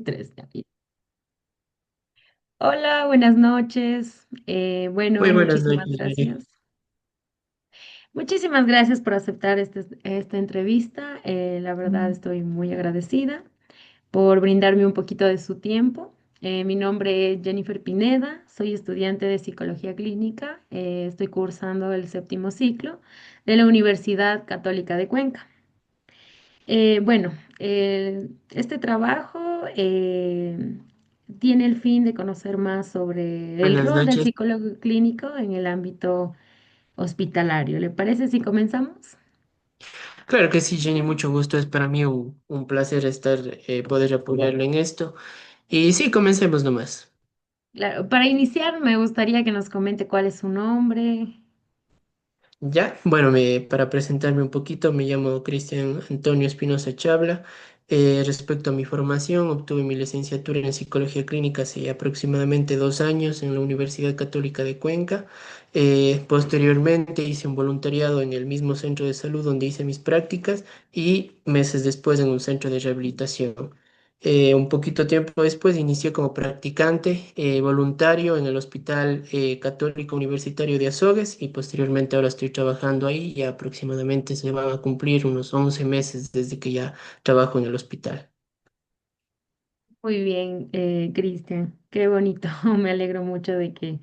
tres. Ya. Hola, buenas noches. Muy Bueno, buenas muchísimas noches, Mary. gracias. Muchísimas gracias por aceptar esta entrevista. La verdad estoy muy agradecida por brindarme un poquito de su tiempo. Mi nombre es Jennifer Pineda, soy estudiante de psicología clínica. Estoy cursando el séptimo ciclo de la Universidad Católica de Cuenca. Bueno, este trabajo tiene el fin de conocer más sobre el Buenas rol del noches. psicólogo clínico en el ámbito hospitalario. ¿Le parece si comenzamos? Claro que sí, Jenny, mucho gusto. Es para mí un placer poder apoyarlo en esto. Y sí, comencemos nomás. Claro, para iniciar me gustaría que nos comente cuál es su nombre. Ya, bueno, para presentarme un poquito, me llamo Cristian Antonio Espinosa Chabla. Respecto a mi formación, obtuve mi licenciatura en psicología clínica hace aproximadamente 2 años en la Universidad Católica de Cuenca. Posteriormente hice un voluntariado en el mismo centro de salud donde hice mis prácticas y meses después en un centro de rehabilitación. Un poquito tiempo después inicié como practicante voluntario en el Hospital Católico Universitario de Azogues y posteriormente ahora estoy trabajando ahí. Ya aproximadamente se van a cumplir unos 11 meses desde que ya trabajo en el hospital. Muy bien, Cristian, qué bonito. Me alegro mucho de que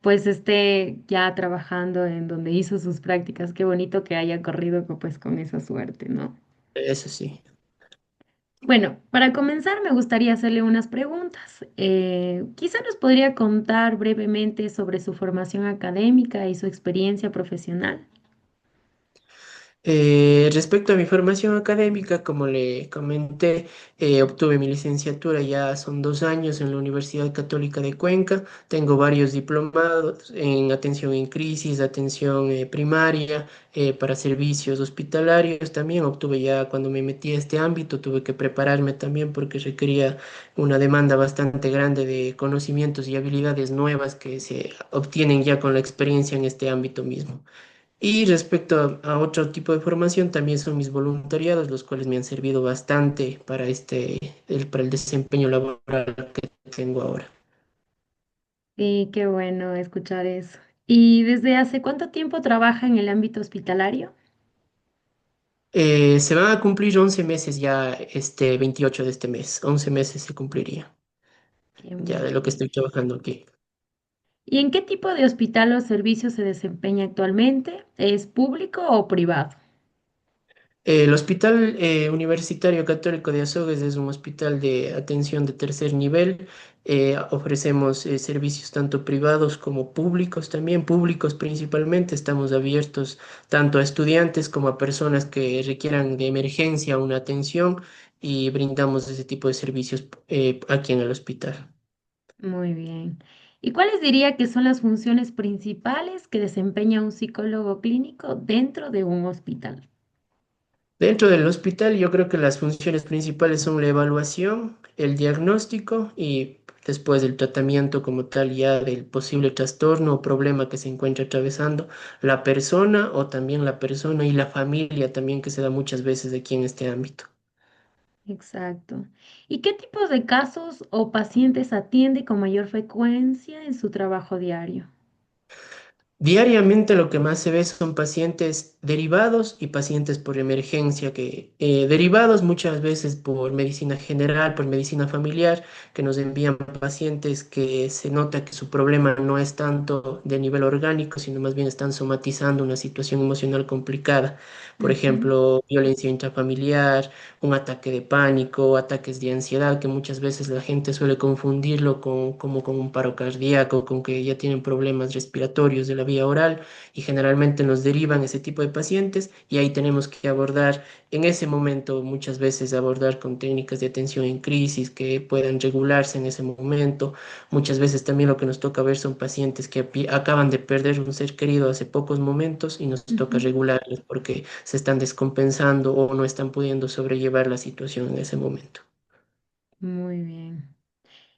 pues esté ya trabajando en donde hizo sus prácticas. Qué bonito que haya corrido pues con esa suerte, ¿no? Eso sí. Bueno, para comenzar me gustaría hacerle unas preguntas. Quizá nos podría contar brevemente sobre su formación académica y su experiencia profesional. Respecto a mi formación académica, como le comenté, obtuve mi licenciatura ya son 2 años en la Universidad Católica de Cuenca. Tengo varios diplomados en atención en crisis, atención primaria, para servicios hospitalarios. También obtuve ya cuando me metí a este ámbito, tuve que prepararme también porque requería una demanda bastante grande de conocimientos y habilidades nuevas que se obtienen ya con la experiencia en este ámbito mismo. Y respecto a otro tipo de formación, también son mis voluntariados, los cuales me han servido bastante para para el desempeño laboral que tengo ahora. Y qué bueno escuchar eso. ¿Y desde hace cuánto tiempo trabaja en el ámbito hospitalario? Se van a cumplir 11 meses ya, este 28 de este mes. 11 meses se cumpliría ya Muy de lo que bien. estoy trabajando aquí. ¿Y en qué tipo de hospital o servicio se desempeña actualmente? ¿Es público o privado? El Hospital Universitario Católico de Azogues es un hospital de atención de tercer nivel. Ofrecemos servicios tanto privados como públicos, también públicos principalmente. Estamos abiertos tanto a estudiantes como a personas que requieran de emergencia una atención y brindamos ese tipo de servicios aquí en el hospital. Muy bien. ¿Y cuáles diría que son las funciones principales que desempeña un psicólogo clínico dentro de un hospital? Dentro del hospital, yo creo que las funciones principales son la evaluación, el diagnóstico y después el tratamiento como tal ya del posible trastorno o problema que se encuentra atravesando la persona o también la persona y la familia también que se da muchas veces aquí en este ámbito. Exacto. ¿Y qué tipos de casos o pacientes atiende con mayor frecuencia en su trabajo diario? Diariamente lo que más se ve son pacientes derivados y pacientes por emergencia, que derivados muchas veces por medicina general, por medicina familiar, que nos envían pacientes que se nota que su problema no es tanto de nivel orgánico, sino más bien están somatizando una situación emocional complicada. Por Ujú. ejemplo, violencia intrafamiliar, un ataque de pánico, ataques de ansiedad, que muchas veces la gente suele confundirlo como con un paro cardíaco, con que ya tienen problemas respiratorios de la vía oral y generalmente nos derivan ese tipo de pacientes y ahí tenemos que abordar en ese momento, muchas veces abordar con técnicas de atención en crisis que puedan regularse en ese momento. Muchas veces también lo que nos toca ver son pacientes que acaban de perder un ser querido hace pocos momentos y nos toca Ujú. regularles porque se están descompensando o no están pudiendo sobrellevar la situación en ese momento. Muy bien.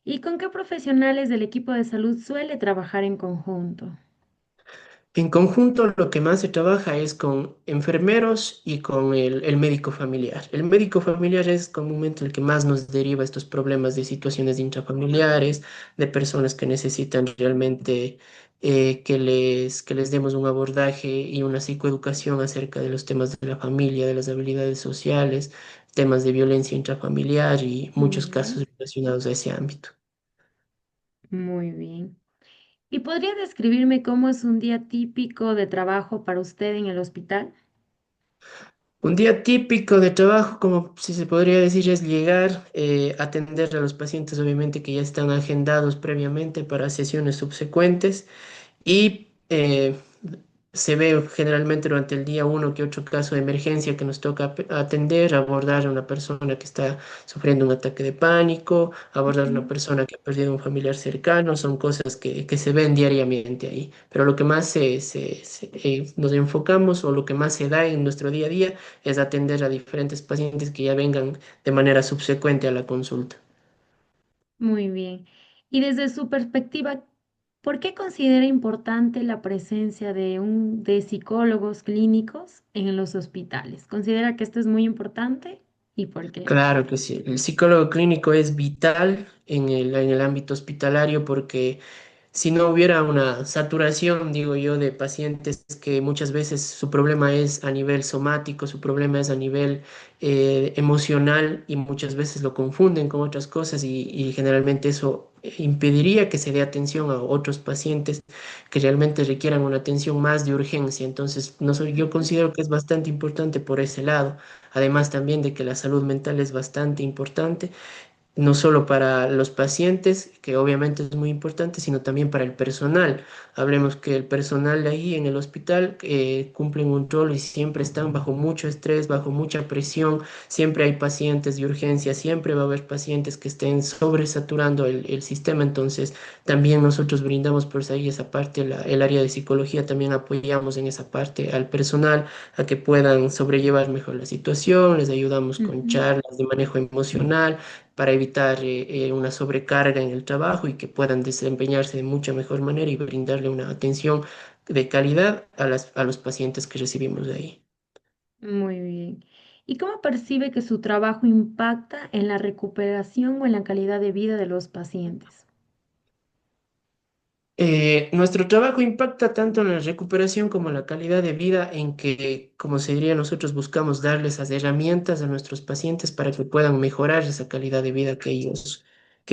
¿Y con qué profesionales del equipo de salud suele trabajar en conjunto? En conjunto, lo que más se trabaja es con enfermeros y con el médico familiar. El médico familiar es comúnmente el que más nos deriva estos problemas de situaciones intrafamiliares, de personas que necesitan realmente que les demos un abordaje y una psicoeducación acerca de los temas de la familia, de las habilidades sociales, temas de violencia intrafamiliar y Muy muchos bien, casos relacionados a ese ámbito. muy bien. ¿Y podría describirme cómo es un día típico de trabajo para usted en el hospital? Un día típico de trabajo, como si se podría decir, es llegar, atender a los pacientes, obviamente que ya están agendados previamente para sesiones subsecuentes y se ve generalmente durante el día uno que otro caso de emergencia que nos toca atender, abordar a una persona que está sufriendo un ataque de pánico, abordar a una Ujú. persona que ha perdido un familiar cercano, son cosas que se ven diariamente ahí. Pero lo que más nos enfocamos o lo que más se da en nuestro día a día es atender a diferentes pacientes que ya vengan de manera subsecuente a la consulta. Muy bien. Y desde su perspectiva, ¿por qué considera importante la presencia de psicólogos clínicos en los hospitales? ¿Considera que esto es muy importante? ¿Y por qué? Claro que sí, el psicólogo clínico es vital en el ámbito hospitalario porque si no hubiera una saturación, digo yo, de pacientes que muchas veces su problema es a nivel somático, su problema es a nivel emocional y muchas veces lo confunden con otras cosas y generalmente eso impediría que se dé atención a otros pacientes que realmente requieran una atención más de urgencia. Entonces, no soy, yo Ujú, considero que es bastante importante por ese lado, además también de que la salud mental es bastante importante no solo para los pacientes, que obviamente es muy importante, sino también para el personal. Hablemos que el personal de ahí en el hospital cumplen un rol y siempre están bajo mucho estrés, bajo mucha presión, siempre hay pacientes de urgencia, siempre va a haber pacientes que estén sobresaturando el sistema, entonces también nosotros brindamos por ahí esa parte, el área de psicología, también apoyamos en esa parte al personal a que puedan sobrellevar mejor la situación, les ayudamos con ujú. charlas de manejo emocional para evitar una sobrecarga en el trabajo y que puedan desempeñarse de mucha mejor manera y brindarle una atención de calidad a los pacientes que recibimos de ahí. Muy bien. ¿Y cómo percibe que su trabajo impacta en la recuperación o en la calidad de vida de los pacientes? Nuestro trabajo impacta tanto en la recuperación como en la calidad de vida, en que, como se diría, nosotros buscamos darles esas herramientas a nuestros pacientes para que puedan mejorar esa calidad de vida que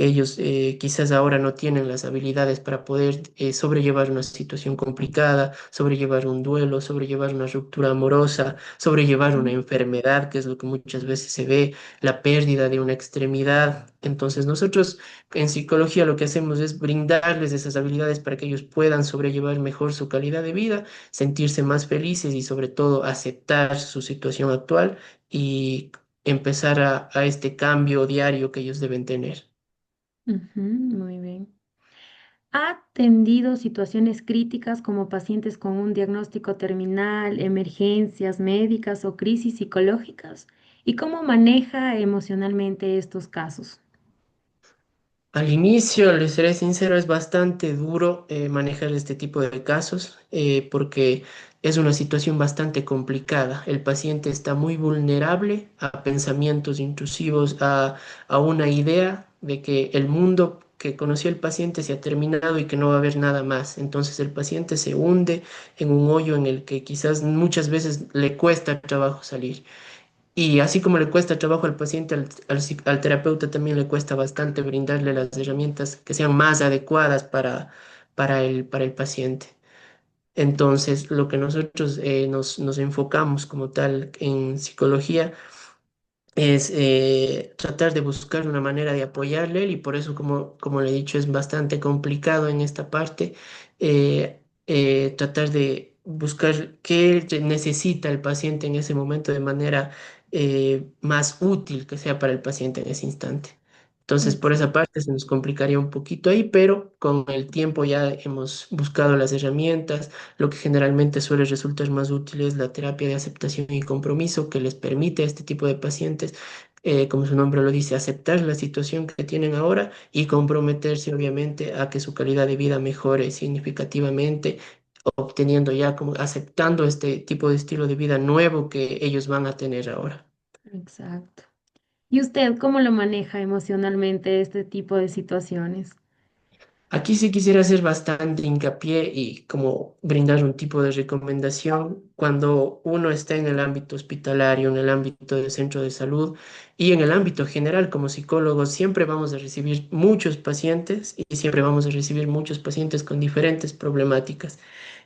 ellos quizás ahora no tienen las habilidades para poder sobrellevar una situación complicada, sobrellevar un duelo, sobrellevar una ruptura amorosa, sobrellevar una Ujú, enfermedad, que es lo que muchas veces se ve, la pérdida de una extremidad. Entonces, nosotros en psicología lo que hacemos es brindarles esas habilidades para que ellos puedan sobrellevar mejor su calidad de vida, sentirse más felices y sobre todo aceptar su situación actual y empezar a este cambio diario que ellos deben tener. ujú, muy bien. ¿Ha atendido situaciones críticas como pacientes con un diagnóstico terminal, emergencias médicas o crisis psicológicas? ¿Y cómo maneja emocionalmente estos casos? Al inicio, les seré sincero, es bastante duro manejar este tipo de casos porque es una situación bastante complicada. El paciente está muy vulnerable a pensamientos intrusivos, a una idea de que el mundo que conoció el paciente se ha terminado y que no va a haber nada más. Entonces el paciente se hunde en un hoyo en el que quizás muchas veces le cuesta trabajo salir. Y así como le cuesta trabajo al paciente, al terapeuta también le cuesta bastante brindarle las herramientas que sean más adecuadas para el paciente. Entonces, lo que nosotros nos enfocamos como tal en psicología es tratar de buscar una manera de apoyarle y por eso, como le he dicho, es bastante complicado en esta parte tratar de buscar qué necesita el paciente en ese momento de manera más útil que sea para el paciente en ese instante. Entonces, por Ujú, esa parte se nos complicaría un poquito ahí, pero con el tiempo ya hemos buscado las herramientas. Lo que generalmente suele resultar más útil es la terapia de aceptación y compromiso que les permite a este tipo de pacientes, como su nombre lo dice, aceptar la situación que tienen ahora y comprometerse obviamente a que su calidad de vida mejore significativamente obteniendo ya, como aceptando este tipo de estilo de vida nuevo que ellos van a tener ahora. Exacto. ¿Y usted cómo lo maneja emocionalmente este tipo de situaciones? Aquí sí quisiera hacer bastante hincapié y como brindar un tipo de recomendación cuando uno está en el ámbito hospitalario, en el ámbito del centro de salud y en el ámbito general como psicólogos, siempre vamos a recibir muchos pacientes y siempre vamos a recibir muchos pacientes con diferentes problemáticas.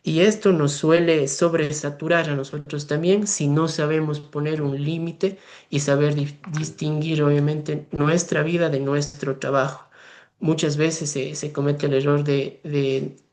Y esto nos suele sobresaturar a nosotros también si no sabemos poner un límite y saber distinguir obviamente nuestra vida de nuestro trabajo. Muchas veces se comete el error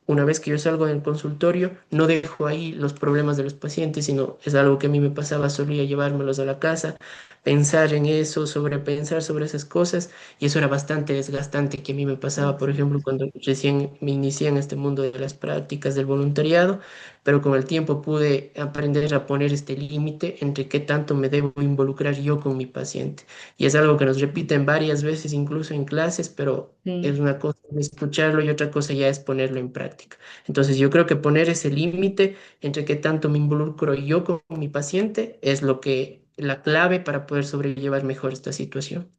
una vez que yo salgo del consultorio, no dejo ahí los problemas de los pacientes, sino es algo que a mí me pasaba, solía llevármelos a la casa, pensar en eso, sobrepensar sobre esas cosas, y eso era bastante desgastante que a mí me pasaba, por ejemplo, Exacto. cuando recién me inicié en este mundo de las prácticas del voluntariado, pero con el tiempo pude aprender a poner este límite entre qué tanto me debo involucrar yo con mi paciente. Y es algo que nos repiten varias veces, incluso en clases, pero es Sí. una cosa escucharlo y otra cosa ya es ponerlo en práctica. Entonces, yo creo que poner ese límite entre qué tanto me involucro yo con mi paciente es la clave para poder sobrellevar mejor esta situación.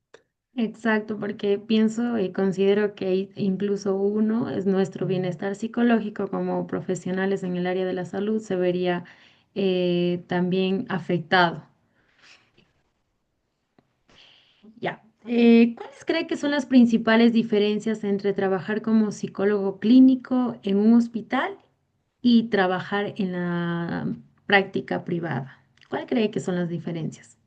Exacto, porque pienso y considero que incluso uno es nuestro bienestar psicológico como profesionales en el área de la salud se vería también afectado. Ya. ¿Cuáles cree que son las principales diferencias entre trabajar como psicólogo clínico en un hospital y trabajar en la práctica privada? ¿Cuál cree que son las diferencias?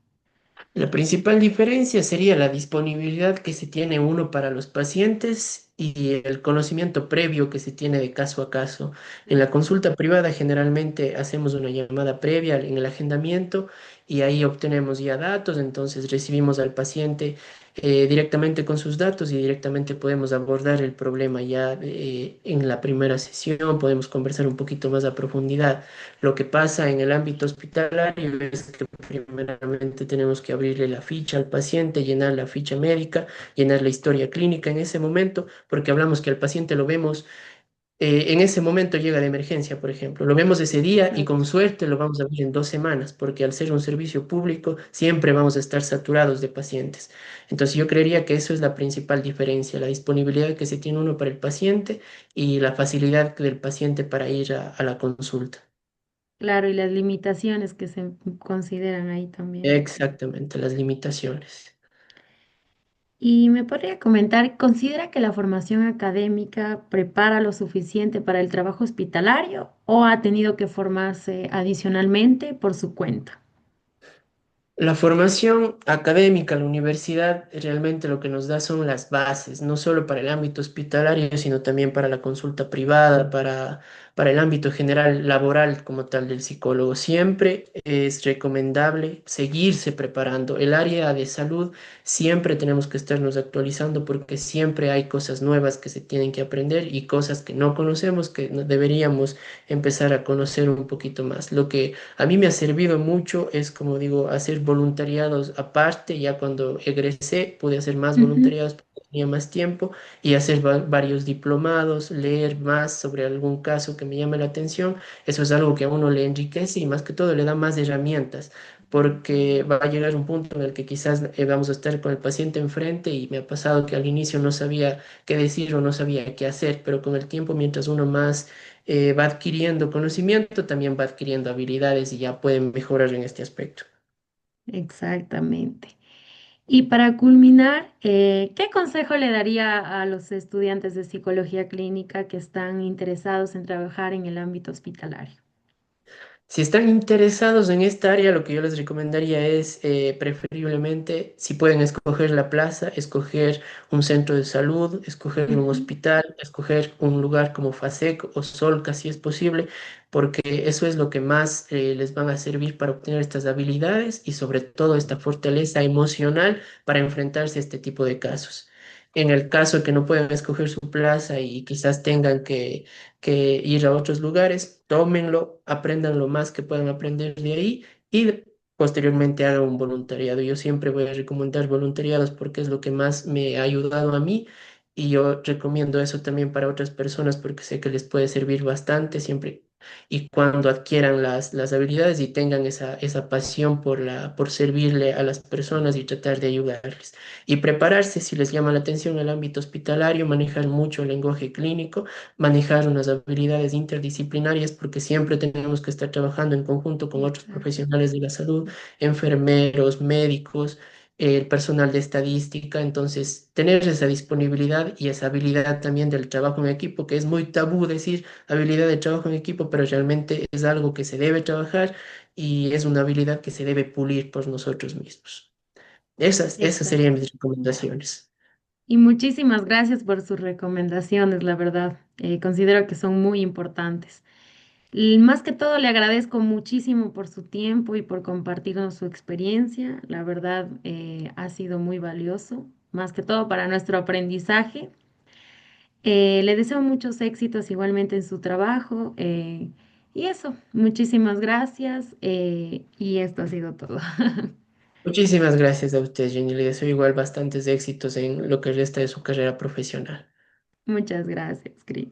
La principal diferencia sería la disponibilidad que se tiene uno para los pacientes y el conocimiento previo que se tiene de caso a caso. En la consulta privada generalmente hacemos una llamada previa en el agendamiento y ahí obtenemos ya datos, entonces recibimos al paciente directamente con sus datos y directamente podemos abordar el problema ya en la primera sesión, podemos conversar un poquito más a profundidad. Lo que pasa en el ámbito hospitalario es que primeramente tenemos que abrirle la ficha al paciente, llenar la ficha médica, llenar la historia clínica en ese momento, porque hablamos que al paciente lo vemos en ese momento llega de emergencia, por ejemplo. Lo vemos ese día y con Exacto. suerte lo vamos a ver en 2 semanas, porque al ser un servicio público siempre vamos a estar saturados de pacientes. Entonces yo creería que eso es la principal diferencia, la disponibilidad que se tiene uno para el paciente y la facilidad del paciente para ir a la consulta. Claro, y las limitaciones que se consideran ahí también. Exactamente, las limitaciones. Y me podría comentar, ¿considera que la formación académica prepara lo suficiente para el trabajo hospitalario o ha tenido que formarse adicionalmente por su cuenta? La formación académica, la universidad, realmente lo que nos da son las bases, no solo para el ámbito hospitalario, sino también para la consulta privada, para el ámbito general laboral como tal del psicólogo. Siempre es recomendable seguirse preparando. El área de salud siempre tenemos que estarnos actualizando porque siempre hay cosas nuevas que se tienen que aprender y cosas que no conocemos que deberíamos empezar a conocer un poquito más. Lo que a mí me ha servido mucho es, como digo, hacer voluntariados aparte. Ya cuando egresé pude hacer más Ujú. voluntariados porque tenía más tiempo y hacer varios diplomados, leer más sobre algún caso que me llame la atención. Eso es algo que a uno le enriquece y más que todo le da más herramientas. Porque va a llegar un punto en el que quizás vamos a estar con el paciente enfrente y me ha pasado que al inicio no sabía qué decir o no sabía qué hacer, pero con el tiempo, mientras uno más va adquiriendo conocimiento, también va adquiriendo habilidades y ya puede mejorar en este aspecto. Exactamente. Y para culminar, ¿qué consejo le daría a los estudiantes de psicología clínica que están interesados en trabajar en el ámbito hospitalario? Si están interesados en esta área, lo que yo les recomendaría es preferiblemente, si pueden escoger la plaza, escoger un centro de salud, escoger un Ujú. hospital, escoger un lugar como FASEC o SOLCA si es posible, porque eso es lo que más les van a servir para obtener estas habilidades y sobre todo esta fortaleza emocional para enfrentarse a este tipo de casos. En el caso que no puedan escoger su plaza y quizás tengan que ir a otros lugares, tómenlo, aprendan lo más que puedan aprender de ahí y posteriormente hagan un voluntariado. Yo siempre voy a recomendar voluntariados porque es lo que más me ha ayudado a mí y yo recomiendo eso también para otras personas porque sé que les puede servir bastante siempre. Y cuando adquieran las habilidades y tengan esa pasión por servirle a las personas y tratar de ayudarles. Y prepararse, si les llama la atención el ámbito hospitalario, manejar mucho el lenguaje clínico, manejar unas habilidades interdisciplinarias, porque siempre tenemos que estar trabajando en conjunto con otros Exacto, profesionales de la salud, enfermeros, médicos, el personal de estadística. Entonces, tener esa disponibilidad y esa habilidad también del trabajo en equipo, que es muy tabú decir habilidad de trabajo en equipo, pero realmente es algo que se debe trabajar y es una habilidad que se debe pulir por nosotros mismos. Esas serían exacto. mis recomendaciones. Y muchísimas gracias por sus recomendaciones, la verdad. Considero que son muy importantes. Y más que todo, le agradezco muchísimo por su tiempo y por compartirnos su experiencia. La verdad, ha sido muy valioso, más que todo para nuestro aprendizaje. Le deseo muchos éxitos igualmente en su trabajo. Y eso, muchísimas gracias. Y esto ha sido todo. Muchísimas gracias a usted, Jenny. Le deseo igual bastantes éxitos en lo que resta de su carrera profesional. Muchas gracias, Cris.